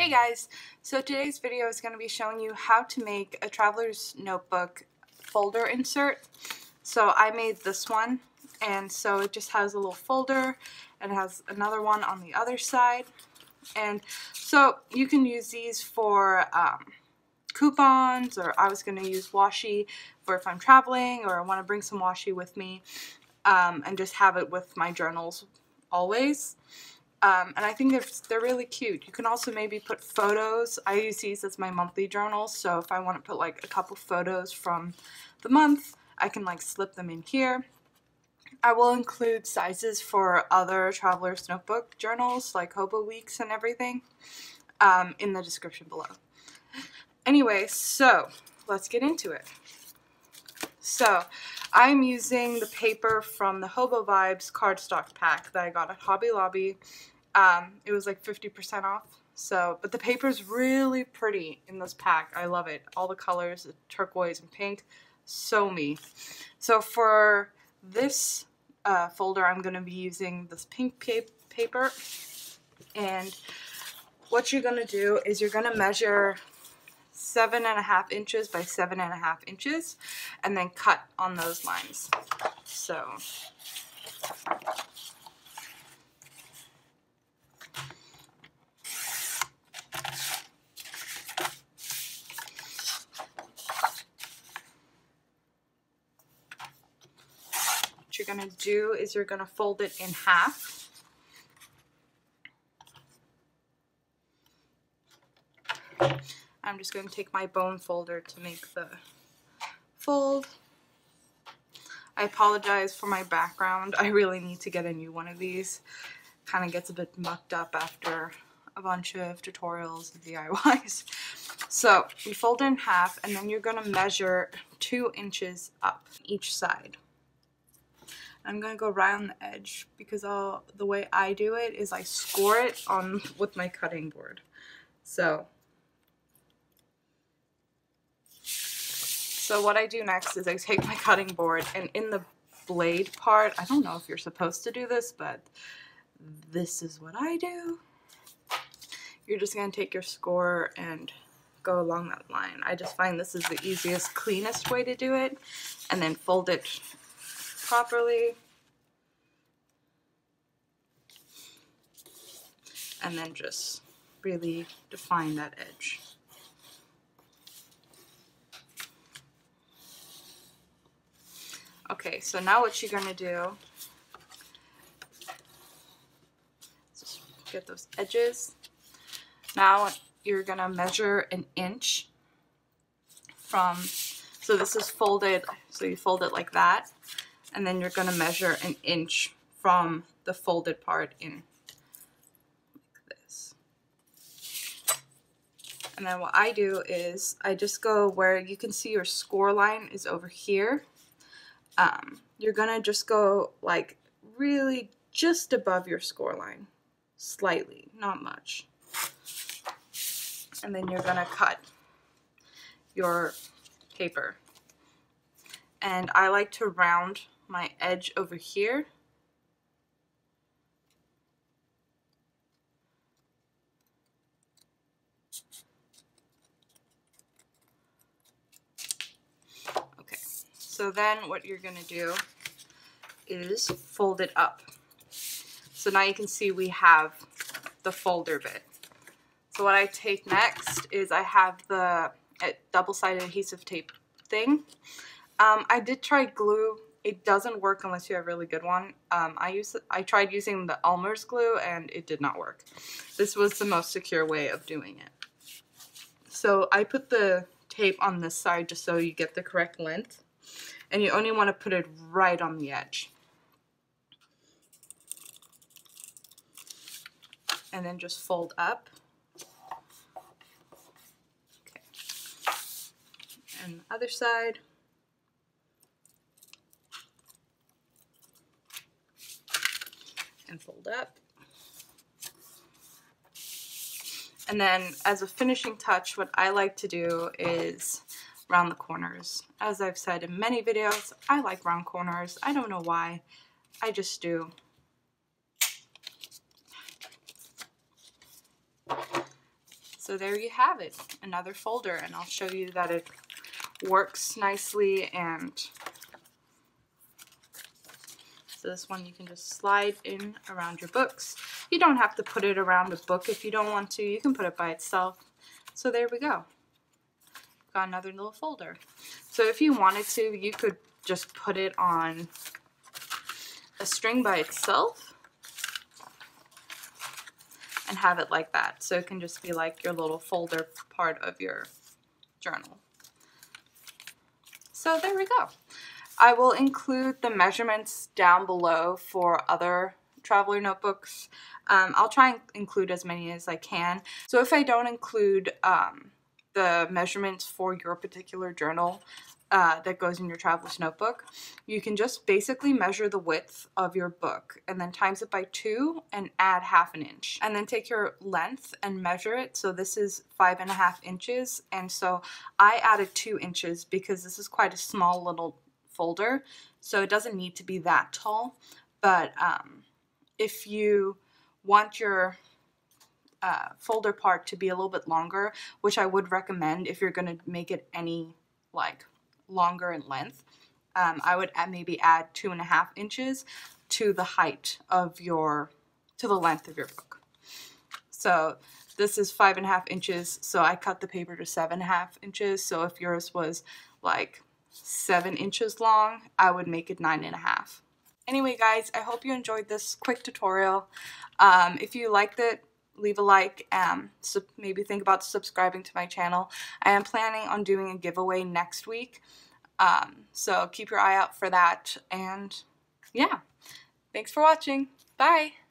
Hey guys, so today's video is going to be showing you how to make a traveler's notebook folder insert. So I made this one, and so it just has a little folder and it has another one on the other side. And so you can use these for coupons, or I was going to use washi for if I'm traveling or I want to bring some washi with me, and just have it with my journals always. And I think they're really cute. You can also maybe put photos. I use these as my monthly journals, so if I want to put like a couple photos from the month, I can like slip them in here. I will include sizes for other traveler's notebook journals like Hoboweeks and everything in the description below. Anyway, so let's get into it. So I'm using the paper from the Hoboweeks cardstock pack that I got at Hobby Lobby. It was like 50% off. So, but the paper's really pretty in this pack. I love it. All the colors, turquoise and pink, so me. So for this folder, I'm going to be using this pink paper. And what you're going to do is you're going to measure 7.5 inches by 7.5 inches and then cut on those lines. So what you're going to do is you're going to fold it in half. I'm just going to take my bone folder to make the fold. I apologize for my background. I really need to get a new one of these. Kind of gets a bit mucked up after a bunch of tutorials and DIYs. So you fold it in half, and then you're going to measure 2 inches up each side. I'm going to go right on the edge because the way I do it is I score it on with my cutting board. So what I do next is I take my cutting board, and in the blade part, I don't know if you're supposed to do this, but this is what I do. You're just going to take your score and go along that line. I just find this is the easiest, cleanest way to do it, and then fold it properly. And then just really define that edge. Okay, so now what you're going to do is just get those edges. Now you're going to measure 1 inch from, so this is folded, so you fold it like that, and then you're going to measure 1 inch from the folded part in like this. And then what I do is I just go where you can see your score line is over here. You're gonna just go like really just above your score line, slightly, not much. And then you're gonna cut your paper. And I like to round my edge over here. Okay, so then what you're gonna do is fold it up. So now you can see we have the folder bit. So what I take next is I have the double-sided adhesive tape thing. I did try glue. It doesn't work unless you have a really good one. I tried using the Elmer's glue and it did not work. This was the most secure way of doing it. So I put the tape on this side just so you get the correct length, and you only want to put it right on the edge. And then just fold up. Okay. And the other side. And fold up. And then as a finishing touch, what I like to do is round the corners. As I've said in many videos, I like round corners. I don't know why. I just do. So there you have it, another folder, and I'll show you that it works nicely. And so this one you can just slide in around your books. You don't have to put it around a book if you don't want to. You can put it by itself. So there we go. Got another little folder. So if you wanted to, you could just put it on a string by itself and have it like that. So it can just be like your little folder part of your journal. So there we go. I will include the measurements down below for other traveler notebooks. I'll try and include as many as I can. So if I don't include the measurements for your particular journal that goes in your traveler's notebook, you can just basically measure the width of your book and then times it by 2 and add 1/2 inch. And then take your length and measure it. So this is 5.5 inches. And so I added 2 inches because this is quite a small little folder. So it doesn't need to be that tall. But if you want your folder part to be a little bit longer, which I would recommend if you're going to make it any like longer in length, I would maybe add 2.5 inches to the height of to the length of your book. So this is 5.5 inches, so I cut the paper to 7.5 inches. So if yours was like 7 inches long, I would make it 9.5. Anyway guys, I hope you enjoyed this quick tutorial. If you liked it, leave a like, so maybe think about subscribing to my channel. I am planning on doing a giveaway next week, so keep your eye out for that. And yeah, thanks for watching. Bye!